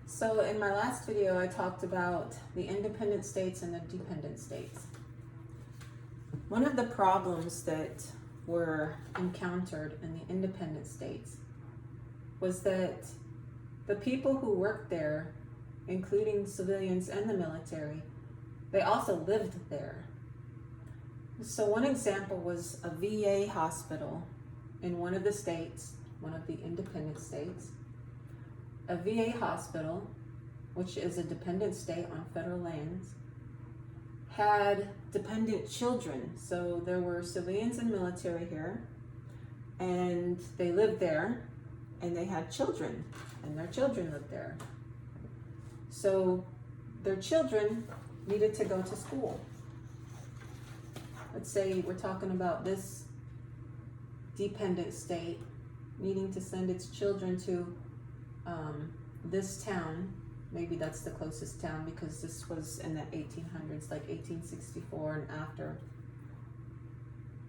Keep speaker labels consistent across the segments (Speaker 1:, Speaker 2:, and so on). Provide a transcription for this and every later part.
Speaker 1: So in my last video, I talked about the independent states and the dependent states. One of the problems that were encountered in the independent states was that the people who worked there, including civilians and the military, they also lived there. So one example was a VA hospital in one of the states, one of the independent states. A VA hospital, which is a dependent state on federal lands, had dependent children. So there were civilians and military here, and they lived there, and they had children, and their children lived there. So their children needed to go to school. Let's say we're talking about this dependent state needing to send its children to this town. Maybe that's the closest town because this was in the 1800s, like 1864 and after.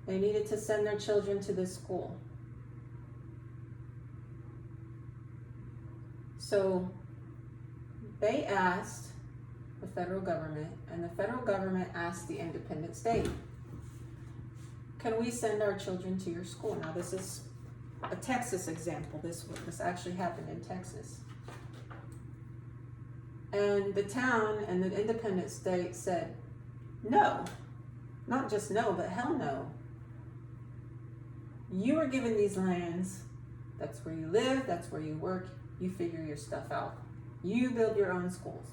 Speaker 1: They needed to send their children to this school. So they asked the federal government, and the federal government asked the independent state, can we send our children to your school? Now this is a Texas example. This actually happened in Texas. And the town and the independent state said, no. Not just no, but hell no. You were given these lands. That's where you live, that's where you work. You figure your stuff out. You build your own schools.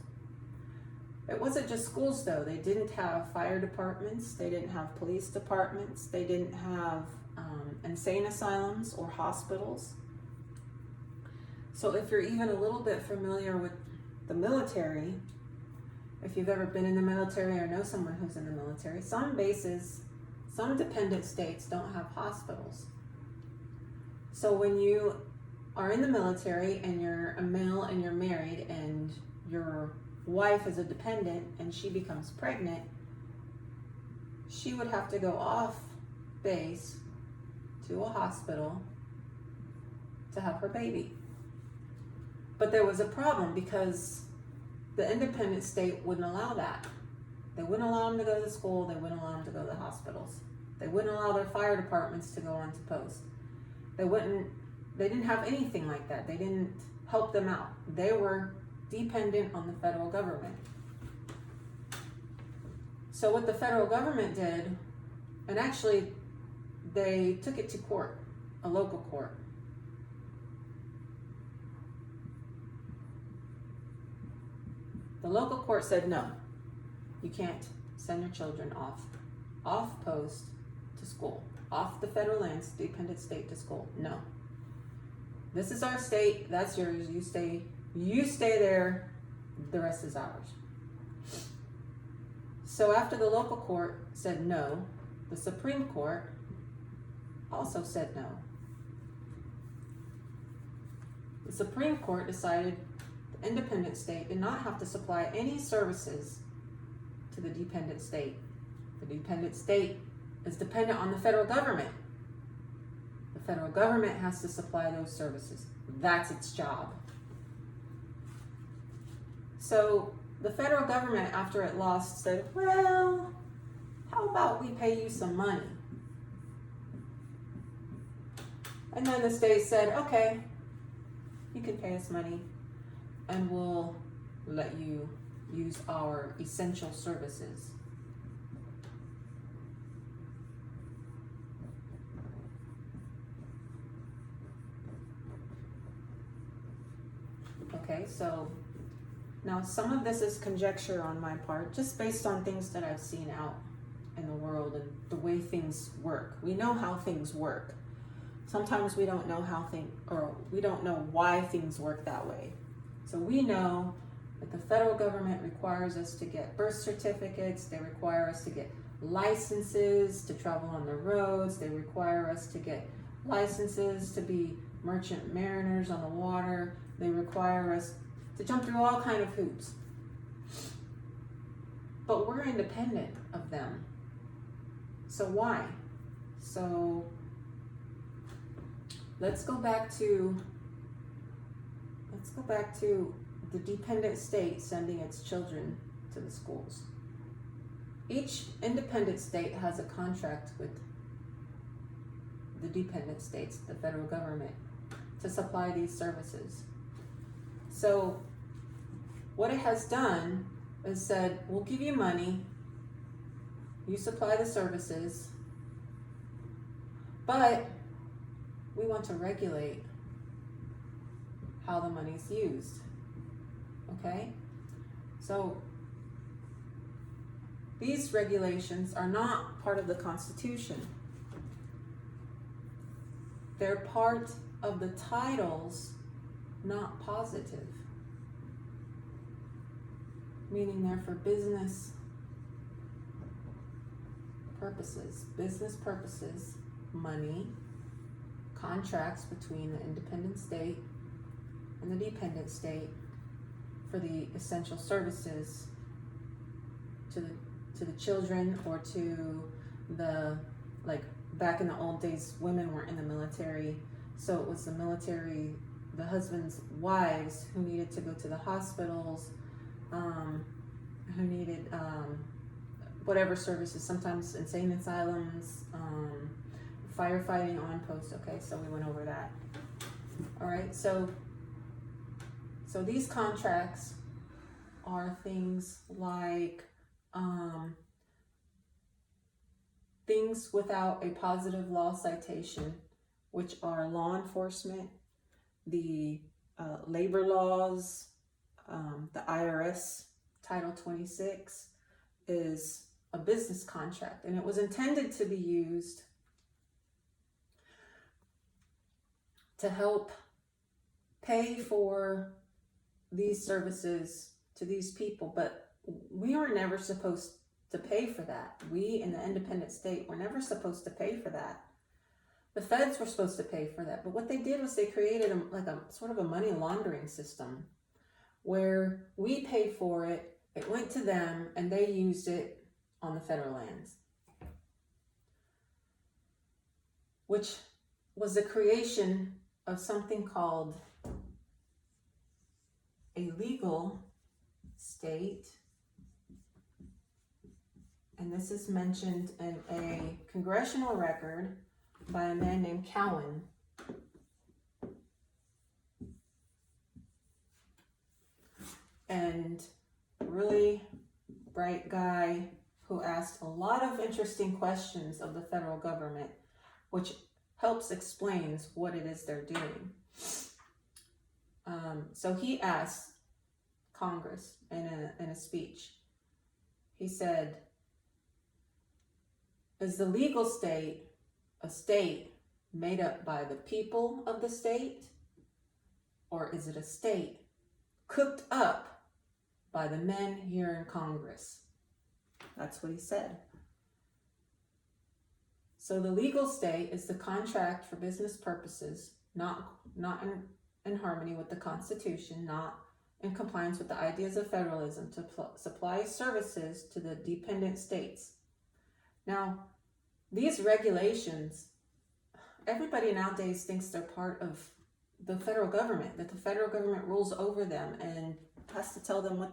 Speaker 1: It wasn't just schools though. They didn't have fire departments. They didn't have police departments. They didn't have insane asylums or hospitals. So if you're even a little bit familiar with the military, if you've ever been in the military or know someone who's in the military, some bases, some dependent states don't have hospitals. So when you are in the military and you're a male and you're married and your wife is a dependent and she becomes pregnant, she would have to go off base to a hospital to have her baby. But there was a problem because the independent state wouldn't allow that. They wouldn't allow them to go to school. They wouldn't allow them to go to the hospitals. They wouldn't allow their fire departments to go onto post. They didn't have anything like that. They didn't help them out. They were dependent on the federal government. So what the federal government did, and actually they took it to court, a local court. The local court said, no, you can't send your children off post to school, off the federal lands, dependent state to school. No. This is our state, that's yours, you stay there, the rest is ours. So after the local court said no, the Supreme Court also said no. The Supreme Court decided the independent state did not have to supply any services to the dependent state. The dependent state is dependent on the federal government. The federal government has to supply those services. That's its job. So the federal government, after it lost, said, well, how about we pay you some money? And then the state said, okay, you can pay us money and we'll let you use our essential services. Okay, so now some of this is conjecture on my part, just based on things that I've seen out in the world and the way things work. We know how things work. Sometimes we don't know we don't know why things work that way. So we know that the federal government requires us to get birth certificates, they require us to get licenses to travel on the roads, they require us to get licenses to be merchant mariners on the water, they require us to jump through all kinds of hoops. But we're independent of them. So why? So let's go back to the dependent state sending its children to the schools. Each independent state has a contract with the dependent states, the federal government, to supply these services. So what it has done is said, we'll give you money, you supply the services, but we want to regulate how the money's used. Okay? So these regulations are not part of the Constitution. They're part of the titles, not positive. Meaning they're for business purposes, money, contracts between the independent state and the dependent state for the essential services to the children, or to the, like back in the old days, women weren't in the military, so it was the military, the husband's wives who needed to go to the hospitals, who needed whatever services, sometimes insane asylums, firefighting on post. Okay, so we went over that. All right, so these contracts are things like things without a positive law citation, which are law enforcement, the labor laws, the IRS. Title 26 is a business contract, and it was intended to be used to help pay for these services to these people, but we were never supposed to pay for that. We in the independent state were never supposed to pay for that. The feds were supposed to pay for that, but what they did was they created a sort of a money laundering system where we paid for it, it went to them, and they used it on the federal lands, which was the creation of something called a legal state. And this is mentioned in a congressional record by a man named Cowan. And really bright guy who asked a lot of interesting questions of the federal government, which helps explains what it is they're doing. So he asked Congress in a speech, he said, is the legal state a state made up by the people of the state, or is it a state cooked up by the men here in Congress? That's what he said. So the legal state is the contract for business purposes, not in harmony with the Constitution, not in compliance with the ideas of federalism, to supply services to the dependent states. Now, these regulations, everybody nowadays thinks they're part of the federal government, that the federal government rules over them and has to tell them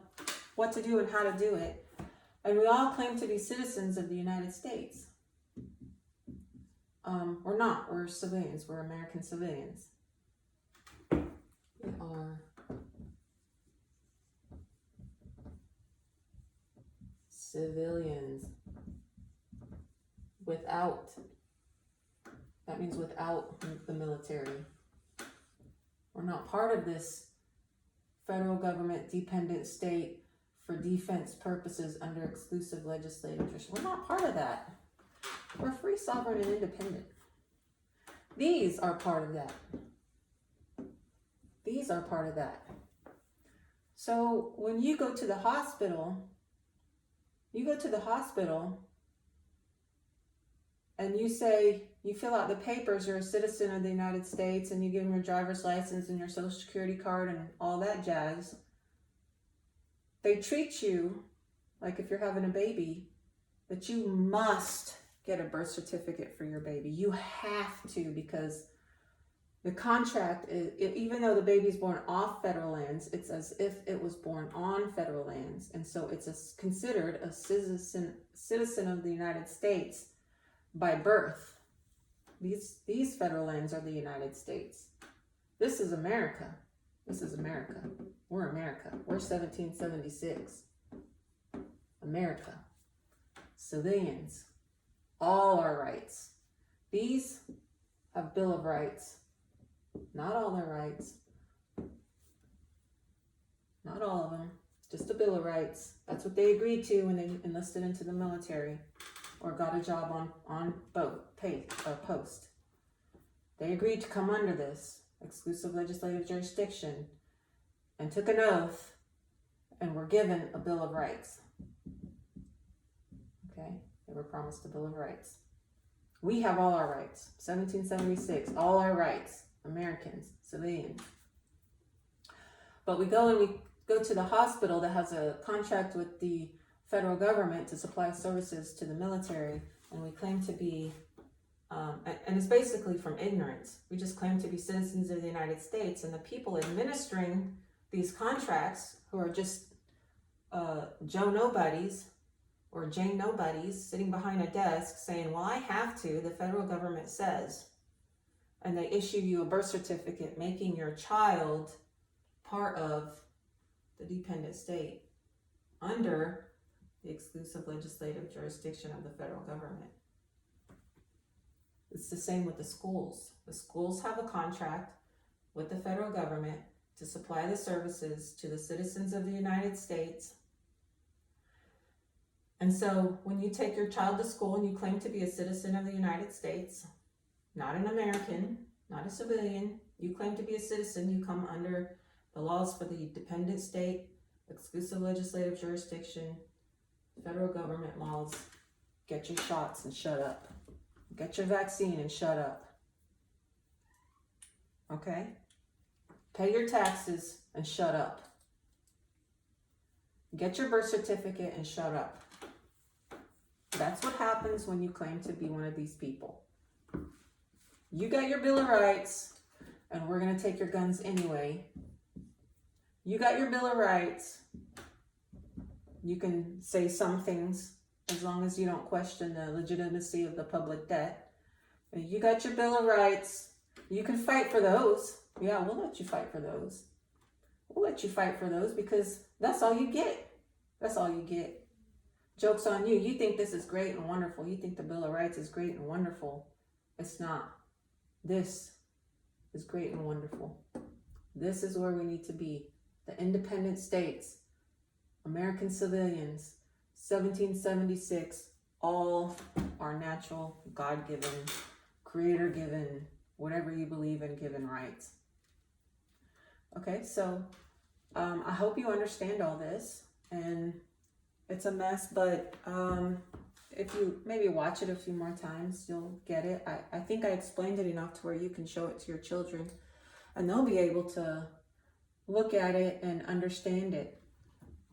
Speaker 1: what to do and how to do it. And we all claim to be citizens of the United States. We're not. We're civilians. We're American civilians. We are civilians that means without the military. We're not part of this federal government dependent state for defense purposes under exclusive legislative tradition. We're not part of that. We're free, sovereign, and independent. These are part of that. These are part of that. So when you go to the hospital, and you say, you fill out the papers, you're a citizen of the United States, and you give them your driver's license and your social security card and all that jazz, they treat you like, if you're having a baby, that you must get a birth certificate for your baby. You have to, because The contract, even though the baby's born off federal lands, it's as if it was born on federal lands. And so it's considered a citizen of the United States by birth. These federal lands are the United States. This is America. This is America. We're America. We're 1776. America. Civilians. All our rights. These have Bill of Rights. Not all their rights. Not all of them. Just a Bill of Rights. That's what they agreed to when they enlisted into the military or got a job on post. They agreed to come under this exclusive legislative jurisdiction and took an oath and were given a Bill of Rights. Okay? They were promised a Bill of Rights. We have all our rights. 1776, all our rights. Americans, civilians. But we go to the hospital that has a contract with the federal government to supply services to the military, and we claim to be, and it's basically from ignorance. We just claim to be citizens of the United States, and the people administering these contracts, who are just Joe Nobodies or Jane Nobodies sitting behind a desk saying, well, I have to, the federal government says. And they issue you a birth certificate making your child part of the dependent state under the exclusive legislative jurisdiction of the federal government. It's the same with the schools. The schools have a contract with the federal government to supply the services to the citizens of the United States. And so when you take your child to school and you claim to be a citizen of the United States, not an American, not a civilian, you claim to be a citizen, you come under the laws for the dependent state, exclusive legislative jurisdiction, federal government laws. Get your shots and shut up. Get your vaccine and shut up. Okay? Pay your taxes and shut up. Get your birth certificate and shut up. That's what happens when you claim to be one of these people. You got your Bill of Rights, and we're going to take your guns anyway. You got your Bill of Rights. You can say some things as long as you don't question the legitimacy of the public debt. You got your Bill of Rights. You can fight for those. Yeah, we'll let you fight for those. We'll let you fight for those because that's all you get. That's all you get. Joke's on you. You think this is great and wonderful. You think the Bill of Rights is great and wonderful. It's not. This is great and wonderful. This is where we need to be. The independent states, American civilians, 1776, all are natural, God-given, creator-given, whatever you believe in, given rights. Okay, so I hope you understand all this, and it's a mess, but if you maybe watch it a few more times, you'll get it. I think I explained it enough to where you can show it to your children and they'll be able to look at it and understand it.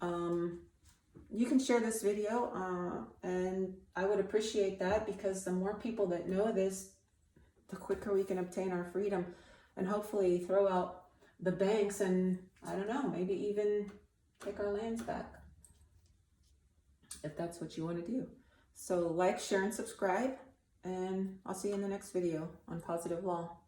Speaker 1: You can share this video and I would appreciate that because the more people that know this, the quicker we can obtain our freedom and hopefully throw out the banks and, I don't know, maybe even take our lands back if that's what you want to do. So like, share, and subscribe, and I'll see you in the next video on Positive Law.